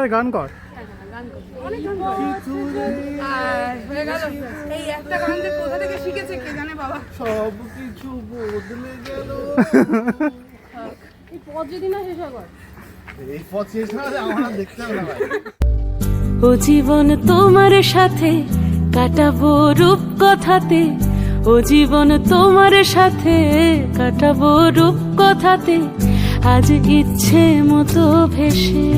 তাহলে গান কর। সব কিছু বদলে গেল। এই পথ যদি না শেষ হয় এই পথ শেষ না হলে আমার দেখতে হবে না ভাই। ও জীবন তোমার সাথে কাটাবো রূপ কথাতে, ও জীবন তোমার সাথে কাটাবো রূপ কথাতে, আজ ইচ্ছে মতো ভেসে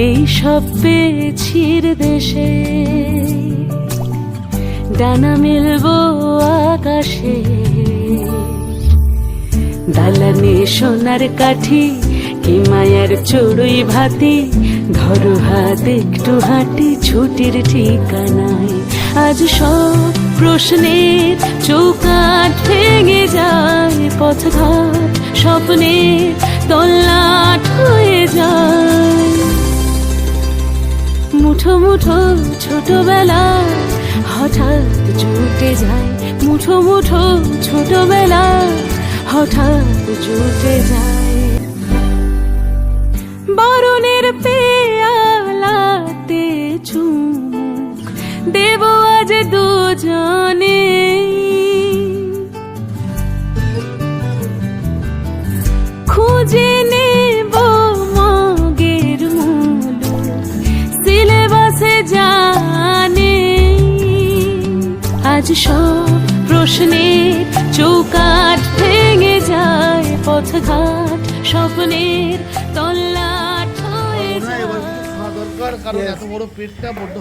এই সব পেয়েছির দেশে, ডানা মেলবো আকাশে, দালানে সোনার কাঠি কি মায়ার চড়ুই ভাতি, ধরো হাত একটু হাঁটি ছুটির ঠিকানায়, আজ সব প্রশ্নের চৌকাঠ ভেঙে যায়, পথঘাট স্বপ্নের তল্লাট হয়ে যায়, মুঠো মুঠো ছোটবেলা হঠাৎ জুটে যায়, মুঠো মুঠো ছোটবেলা হঠাৎ জুটে যায়, বরণের পেয়ালাতে চুমুক দেব আজ দুজনে, খুঁজে নেব মগের মুলুক সিলেবাসে জানে, আজ সব প্রশ্নের চৌকাঠ ভেঙে যায়, পথঘাট স্বপ্নের তল্লাট হয়ে যায়। দরকার, কারণ এত বড় পেটটা বড্ড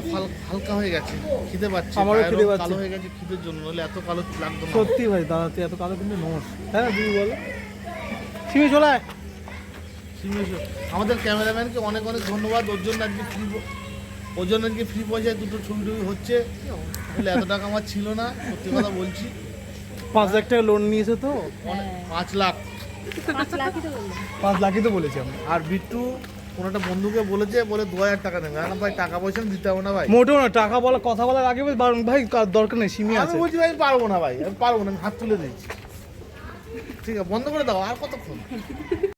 হালকা হয়ে গেছে, খিদে পাচ্ছে, আমারও খিদে পাচ্ছে। কালো হয়ে গেছে খিদের জন্য, নাহলে এত কালো লাগতো না। সত্যি ভাই দাদা, তুই এত কালো কিন্তু নোস। হ্যাঁ তুমি বলো। সিমি চলে আয়। আমাদের ক্যামেরাম্যানকে অনেক অনেক ধন্যবাদ, ওর জন্য আজকে ফ্রি পয়সায় দুটো ছবি টবি হচ্ছে, তাহলে এত টাকা আমার ছিল না, সত্যি কথা বলছি। 5 লাখ টাকা লোন নিয়েছে তো, 5 লাখ 5 লাখই তো বলেছি আমরা। আর বিট্টু কোনো একটা বন্ধুকে বলেছে, বলে 2000 টাকা দেবে। এখন ভাই টাকা পয়সা দিতে হবে না ভাই। মোটেও না, টাকা বলা কথা বলার আগে ভাই দরকার নেই, সিমি আমি আছে। বলছি ভাই পারবো না ভাই, আমি পারবো না, আমি হাত তুলে দিয়েছি। ঠিক আছে, বন্ধ করে দাও, আর কতক্ষণ।